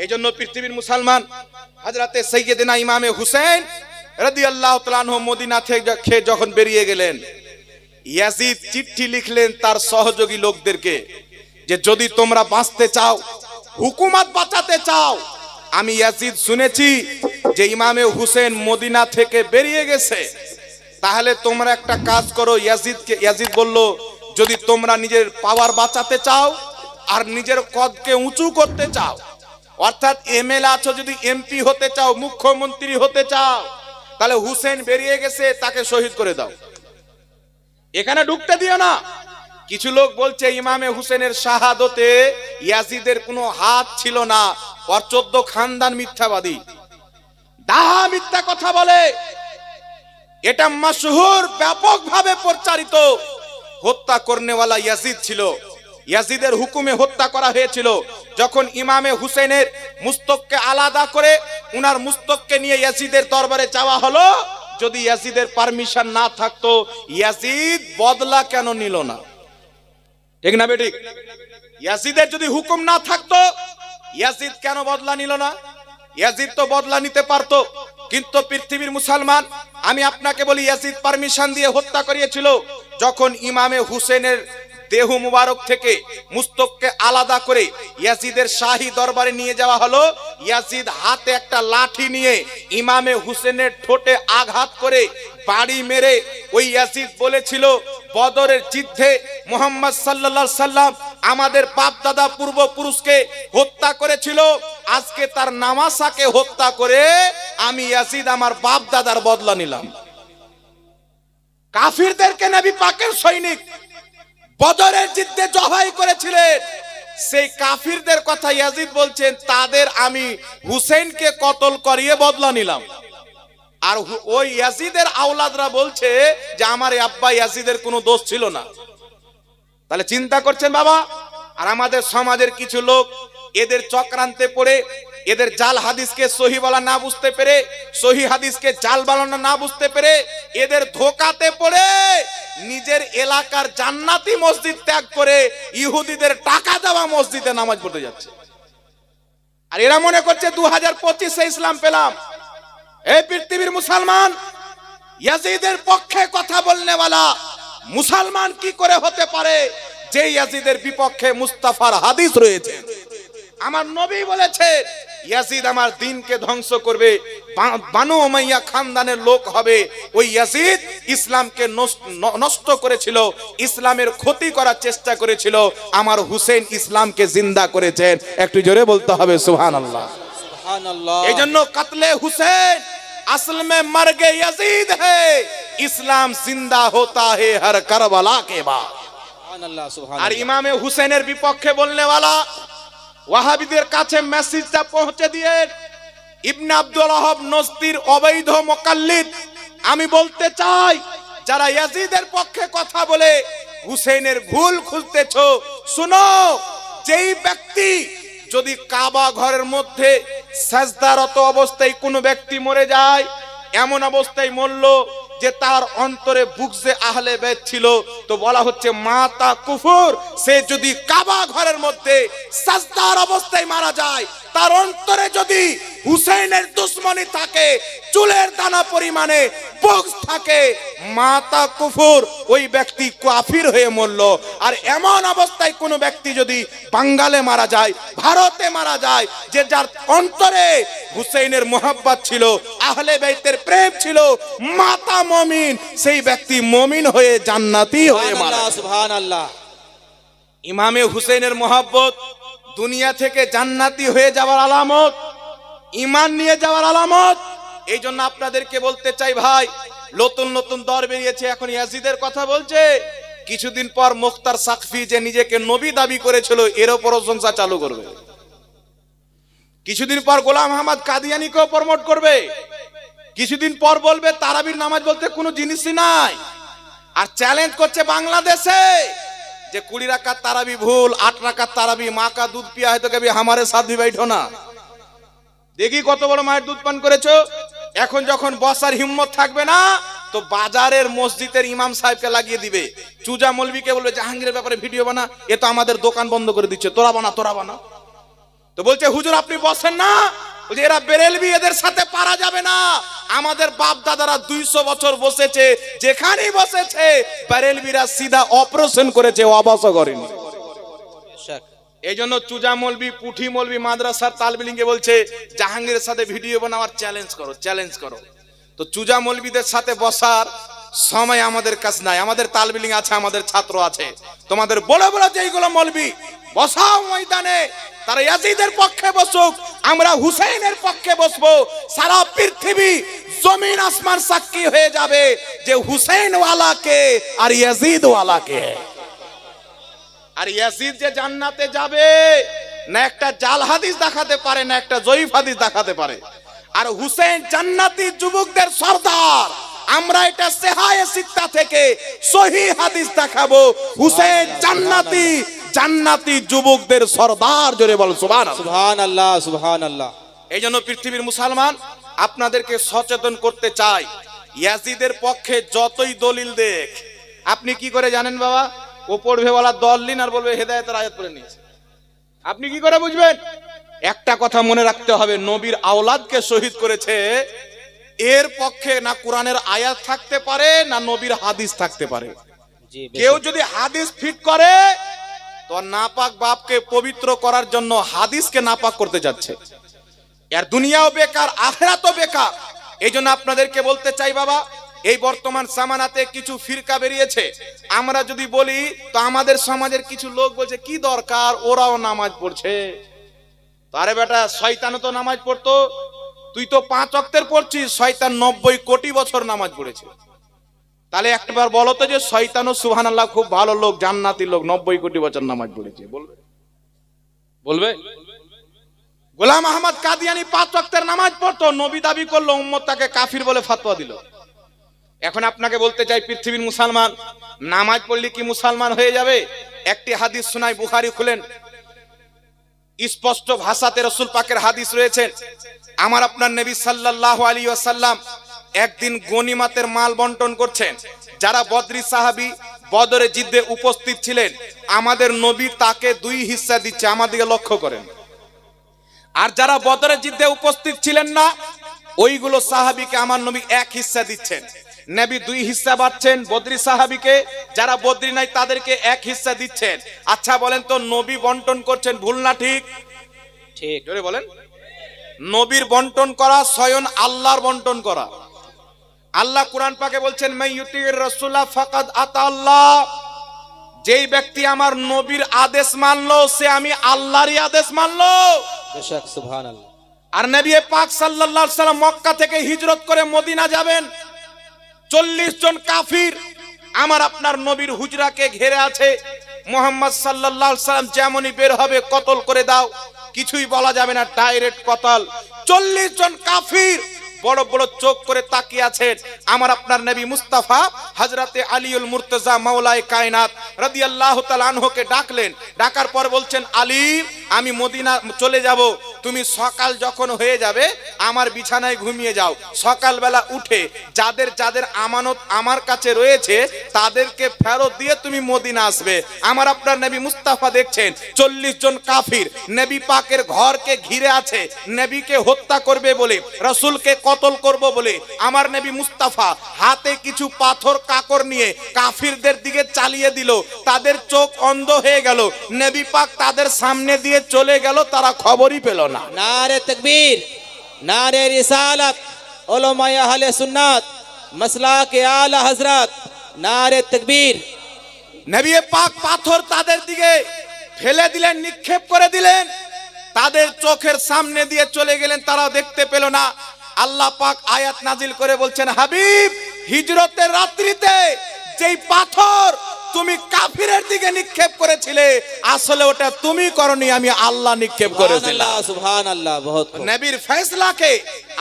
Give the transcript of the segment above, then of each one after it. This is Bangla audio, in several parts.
এইজন্য পৃথিবীর মুসলমান হযরতে সাইয়্যিদিনা ইমামে হুসেন রাদিয়াল্লাহু তাআলা আনহু মদিনা থেকে যখন বেরিয়ে গেলেন, ইয়াজিদ চিঠি লিখলেন তার সহযোগী লোকদেরকে যে যদি তোমরা বাঁচতে চাও, হুকুমত বাঁচাতে চাও, আমি ইয়াজিদ শুনেছি যে ইমামে হুসেন মদিনা থেকে বেরিয়ে গেছে, তাহলে তোমরা একটা কাজ করো। ইয়াজিদ বলল, যদি তোমরা নিজের পাওয়ার বাঁচাতে চাও আর নিজের কদকে উঁচু করতে চাও, অর্থাৎ এমএলএ আছো, যদি এমপি হতে চাও, মুখ্যমন্ত্রী হতে চাও, তাহলে হুসেন বেরিয়ে গেছে, তাকে শহীদ করে দাও, এখানে ঢুকতে দিও না। কিছু লোক বলছে ইমামে হুসেনের শাহাদতে ইয়াজিদের কোনো হাত ছিল না, ওর 14 খানদান মিথ্যাবাদী, ডাহা মিথ্যা কথা বলে। এটা মাশহুর, ব্যাপকভাবে প্রচারিত। হত্যা করনেওয়ালা ইয়াজিদ ছিল, ইয়াজিদের হুকুমে হত্যা করা হয়েছিল। যখন ইমামে হুসেনের মুস্তককে আলাদা করে উনার মুস্তককে নিয়ে ইয়াজিদের দরবারে যাওয়া হলো, যদি ইয়াজিদের পারমিশন না থাকতো, ইয়াজিদ বদলা কেন নিল না? ঠিক না বেঠিক? ইয়াজিদের যদি হুকুম না থাকতো, ইয়াজিদ কেন বদলা নিল না? ইয়াজিদ তো বদলা নিতে পারতো। কিন্তু পৃথিবীর মুসলমান, আমি আপনাকে বলি, ইয়াজিদ পারমিশন দিয়ে হত্যা করিয়েছিল। যখন ইমামে হুসেনের দেহ মুবারক থেকে মুস্তককে আলাদা করে ইয়াজিদের শাহী দরবারে নিয়ে যাওয়া হলো, ইয়াজিদ হাতে একটা লাঠি নিয়ে ইমামে হুসেনের ঠোঁটে আঘাত করে বাড়ি মেরে, ওই ইয়াজিদ বলেছিল বদরের যুদ্ধে মুহাম্মদ সাল্লাল্লাহু আলাইহি সাল্লাম আমাদের বাপ দাদা পূর্বপুরুষকে হত্যা করেছিল, আজকে তার নামাসাকে হত্যা করে আমি ইয়াজিদ আমার বাপ দাদার বদলা নিলাম। কাফিরদেরকে নবী পাকের সৈনিক বদরের যুদ্ধে জবাই করেছিলেন, সেই কাফিরদের কথা ইয়াজিদ বলছেন, তাদের আমি হুসেনকে কতল করিয়ে বদলা নিলাম। আর ওই ইয়াজিদের আওলাদরা বলছে যে আমার আব্বা ইয়াজিদের কোনো দোষ ছিল না। তাহলে চিন্তা করছেন বাবা। আর আমাদের সমাজের কিছু লোক এদের চক্রান্তে পড়ে, এদের জাল হাদিসকে সহি বলা না বুঝতে পেরে, সহি হাদিসকে জাল বানানো না বুঝতে পেরে, এদের ধোকাতে পড়ে নিজের এলাকার জান্নাতি মসজিদ ত্যাগ করে ইহুদিদের টাকা দেওয়া মসজিদে নামাজ পড়তে যাচ্ছে। আর এরা মনে করছে 2025 ইসলাম পেলাম। এই পৃথিবীর মুসলমান, ইয়াজিদের পক্ষে কথা বলনেওয়ালা মুসলমান কি করে হতে পারে যে ইয়াজিদের বিপক্ষে মুস্তাফার হাদিস রয়েছে? আমার নবী বলেছে ইয়াজিদ আমার দ্বীনকে ধ্বংস করবে, বানু উমাইয়া খানদানের লোক হবে। ওই ইয়াজিদ ইসলামকে নষ্ট করেছিল, ইসলামের ক্ষতি করার চেষ্টা করেছিল। আমার হুসেন ইসলামকে জিন্দা করেছেন। একটু জোরে বলতে হবে সুবহানাল্লাহ। সুবহানাল্লাহ। এইজন্য কাতলে হুসেন असल में मर गए यजीद है, इस्लाम जिंदा होता है हर करबला के बाद। সুবহানাল্লাহ, আর সুবহানাল্লাহ। ইমামে হুসেনের বিপক্ষে বলনেওয়ালা ওয়াহাবিদের কাছে মেসেজটা পৌঁছে দিয়ে ইবনে আব্দুল ওয়াহাব নজদির অবৈধ মুকাল্লিদ, আমি বলতে চাই, যারা ইয়াজিদের পক্ষে কথা বলে হুসেনের ভুল খুঁজতেছো, শুনো, যেই ব্যক্তি যদি কাবা ঘরের মধ্যে সাজদারত অবস্থায় কোনো ব্যক্তি মরে যায়, এমন অবস্থায় মরল যে তার অন্তরে বুগজে আহলে বাইত ছিল, তো বলা হচ্ছে মাতা কুফর। সে যদি কাবা ঘরের মধ্যে সাজদার অবস্থায় মারা যায়, তার অন্তরে যদি হুসেনের দুশমনী থাকে, চুলের দানা পরিমাণে বুগজ থাকে, মাতা কুফর, ওই ব্যক্তি কাফির হয়ে মরল। আর এমন অবস্থায় কোনো ব্যক্তি যদি বাঙ্গালে মারা যায়, ভারতে মারা যায়, যে যার অন্তরে হুসেনের মোহাব্বত ছিল, আহলে বাইতের প্রেম ছিল, মাতা মুমিন, সেই ব্যক্তি মুমিন হয়ে জান্নাতি হয়ে মারা যায়। সুবহানাল্লাহ। ইমামে হুসেনের মোহাব্বত দুনিয়া থেকে জান্নাতি হয়ে যাওয়ার আলামত, ঈমান নিয়ে যাওয়ার আলামত। এই জন্য আপনাদেরকে বলতে চাই ভাই, নতুন নতুন দর বেরিয়েছে, এখন ইয়াজিদের কথা বলছে, কিছুদিন পর মুখতার সাকফি যে নিজেকে নবী দাবি করেছিল, এরও প্রশংসা চালু করবে। কিছুদিন পর গোলাম আহমদ কাদিয়ানিকেও প্রমোট করবে। কিছুদিন পর বলবে তারাবির নামাজ বলতে কোনো জিনিসই নাই। আর চ্যালেঞ্জ করছে বাংলাদেশে যে 20 রাকাত তারাবি ভুল, 8 রাকাত তারাবি, মা কা দুধ পিয়া है तो कभी हमारे साथ भी बैठो ना। দেখি কত বড় মায়ের দুধ পান করেছো। এখন যখন বসার হিম্মত থাকবে না, তো বাজারের মসজিদের ইমাম সাহেবকে লাগিয়ে দিবে, চুজা মৌলবীকে বলবে জাহাঙ্গীরের ব্যাপারে ভিডিও বানা, এ তো আমাদের দোকান বন্ধ করে দিচ্ছে, তোরা বানা তোরা বানা। তো তো বলছে হুজুর আপনি বসেন না, বলছে এরা বেরেলবি, এদের সাথে পারা যাবে না। আমাদের বাপ দাদারা 200 বছর বসেছে, যেখানেই বসেছে বেরেলবিরা সিধা অপারেশন করেছে, অবশ্য করেনি। বেশক। এই জন্য চুজা মৌলবি, পুঠি মৌলবি মাদ্রাসার তালবিলিংকে বলছে জাহাঙ্গীরের সাথে ভিডিও বানাবার চ্যালেঞ্জ করো, চ্যালেঞ্জ করো। তো চুজা মৌলবিদের সাথে বসার সময় আমাদের কাছে নাই, আমাদের তালবিলিং আছে, আমাদের ছাত্র আছে। তোমাদের বড় বড় যেইগুলো মৌলবি বসাও ময়দানে, তারা ইয়াজিদের পক্ষে বসুক, আমরা হুসেইনের পক্ষে বসবো। সারা পৃথিবী জমিন আসমান সাক্ষী হয়ে যাবে যে হুসেইন ওয়ালা কে আর ইয়াজিদ ওয়ালা কে। আর ইয়াজিদ যে জান্নাতে যাবে না একটা জাল হাদিস দেখাতে পারে, না একটা জয়ীফ হাদিস দেখাতে পারে। আর হুসেন জান্নাতি যুবকদের সর্দার, আমরা এটা সেহায়ে সিত্তা থেকে সহিহ হাদিস দেখাবো, হুসেন জান্নাতি, জান্নাতি যুবকদের সর্দার। জোরে বল সুবহানাল্লাহ। সুবহানাল্লাহ, সুবহানাল্লাহ। এই জন্য পৃথিবীর মুসলমান আপনাদেরকে সচেতন করতে চাই, ইয়াজিদের পক্ষে যতই দলিল দেখ, আপনি কি করে জানেন বাবা? ও পড়বে বলা দলিল আর বলবে হেদায়েতের আয়াত পড়ে নিয়েছে, আপনি কি করে বুঝবেন? একটা কথা মনে রাখতে হবে, নবীর আওলাদকে শহীদ করেছে, এর পক্ষে না কোরআনের আয়াত থাকতে পারে না নবীর হাদিস থাকতে পারে। জি, কেউ বেশক। যদি হাদিস ফিট করে তো নাপাক বাপকে পবিত্র করার জন্য হাদিসকে নাপাক করতে যাচ্ছে। আর দুনিয়াও বেকার, আখিরাতও বেকার। এই জন্য আপনাদেরকে বলতে চাই বাবা, এই বর্তমান জামানাতে কিছু ফিরকা বেরিয়েছে, আমরা যদি বলি তো আমাদের সমাজের কিছু লোক বলছে কি দরকার, ওরাও নামাজ পড়ছে। আরে বেটা, শয়তানও তো নামাজ পড়তো, তুই তো 5 ওয়াক্তের পড়ছিস, শয়তান 90 কোটি বছর নামাজ পড়েছে। তাহলে একবার বলো তো যে শয়তানও সুবহানাল্লাহ খুব ভালো লোক, জান্নাতি লোক, 90 কোটি বছর নামাজ পড়েছে, বলবে? বলবে? গোলাম আহমদ কাদিয়ানি 5 ওয়াক্তের নামাজ পড়তো, নবী দাবি করলো, উম্মত তাকে কাফির বলে ফতোয়া দিল। এখন আপনাকে বলতে চাই পৃথিবীর মুসলমান, নামাজ পড়লে কি মুসলমান হয়ে যাবে? একটি হাদিস শোনাই, বুখারী খুলেন, স্পষ্ট ভাষাতে রাসূল পাকের হাদিস রয়েছে। আমার আপনার নবী সাল্লাল্লাহু আলাইহি ওয়াসাল্লাম একদিন গনিমতের মাল বন্টন করছেন। যারা বদরি সাহাবী বদরে যুদ্ধে উপস্থিত ছিলেন, আমাদের নবী তাকে 2 হিস্সা দিচ্ছে, আমাদেরকে লক্ষ্য করেন। আর যারা বদরে যুদ্ধে উপস্থিত ছিলেন না, ওইগুলো সাহাবীকে আমার নবী 1 হিস্সা দিচ্ছেন। নবী 2 হিস্সা বাঁটছেন বদরি সাহাবীকে, যারা বদরি নাই তাদেরকে 1 হিস্সা দিচ্ছেন। আচ্ছা বলেন তো, নবী বন্টন করছেন ভুল না ঠিক? ঠিক। জোরে বলেন। নবীর বন্টন করা স্বয়ং আল্লাহর বন্টন করা। আল্লাহ কুরআন পাকে বলছেন, মান ইউতির রাসূলা ফাকাদ আতা আল্লাহ, যেই ব্যক্তি আমার নবীর আদেশ মানলো সে আমি আল্লাহরই আদেশ মানলো। বেশক, সুবহানাল্লাহ। আর নবী পাক সাল্লাল্লাহু আলাইহি সাল্লাম মক্কা থেকে হিজরত করে মদিনা যাবেন, 40 জন কাফির আমার আপনার নবীর হুজরাকে ঘিরে আছে। মুহাম্মদ সাল্লাল্লাহু আলাইহি সাল্লাম যেমনই বের হবে কতল করে দাও, কিছুই বলা যাবে না, ডাইরেক্ট কতল। 40 জন কাফির বড় বড় চোখ করে তাকিয়ে আছেন। আমার আপনার নবী মুস্তাফা হযরতে আলীউল মুর্তজা মাওলায়ে কায়নাত রাদিয়াল্লাহু তাআলা আনহুকে ডাকলেন। ডাকার পর বলছেন, আলী আমি মদিনা চলে যাব, তুমি সকাল যখন হয়ে যাবে আমার বিছানায় ঘুমিয়ে যাও, সকালবেলা উঠে যাদের যাদের আমানত আমার কাছে রয়েছে তাদেরকে ফেরত দিয়ে তুমি মদিনা আসবে। আমার আপনার নবী মুস্তাফা দেখছেন 40 জন কাফির নবী পাকের ঘরকে ঘিরে আছে, নবীকে হত্যা করবে বলে, রাসূলকে কতল করব বলে আমার নবী মুস্তাফা হাতে কিছু পাথর কাকর নিয়ে কাফিরদের দিকে চালিয়ে দিল। তাদের চোখ অন্ধ হয়ে গেল, নবী পাক তাদের সামনে দিয়ে চলে গেল, তারা খবরই পেল না। নারে তাকবীর, নারে রিসালাত, উলামায়ে আহলে সুন্নাত, মাসলাকে আলা হযরত, নারে তাকবীর। নবী পাক পাথর তাদের দিকে ফেলে দিলেন, নিক্ষেপ করে দিলেন, তাদের চোখের সামনে দিয়ে চলে গেলেন, তারা দেখতে পেল না। আল্লাহ পাক আয়াত নাজিল করে বলছেন, হাবিব হিজরতের রাত্রিতে যেই পাথর তুমি কাফিরের দিকে নিক্ষেপ করেছিলে আসলে ওটা তুমি করনি, আমি আল্লাহ নিক্ষেপ করেছিলাম। সুবহানাল্লাহ। বহুত খুব। নবীর ফয়সালাকে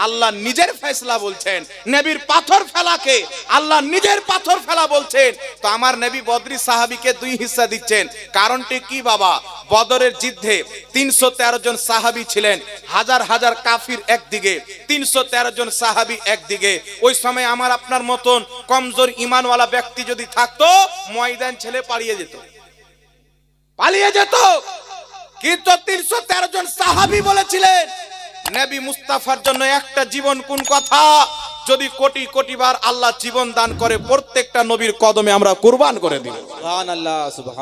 আল্লাহ নিজের ফয়সালা বলছেন, নবীর পাথর ফেলাকে আল্লাহ নিজের পাথর ফেলা বলছেন। তো আমার নবী বদরি সাহাবীকে 2 হিস্সা দিচ্ছেন, কারণটি কি বাবা? বদরের যুদ্ধে 313 জন সাহাবী ছিলেন, হাজার হাজার কাফির একদিকে, 313 জন সাহাবী একদিকে। ওই সময় আমার আপনার মতন কমজোর ঈমানওয়ালা ব্যক্তি যদি থাকতো, ময়দান ছেলে পালিয়ে যেত, পালিয়ে যেত। কিন্তু 313 জন সাহাবী বলেছিলেন নবী মুস্তাফার জন্য একটা জীবন কোন কথা, যদি কোটি কোটি বার আল্লাহ জীবন দান করে প্রত্যেকটা নবীর কদমে আমরা কুরবান করে দিই। সুবহানাল্লাহ সুবহান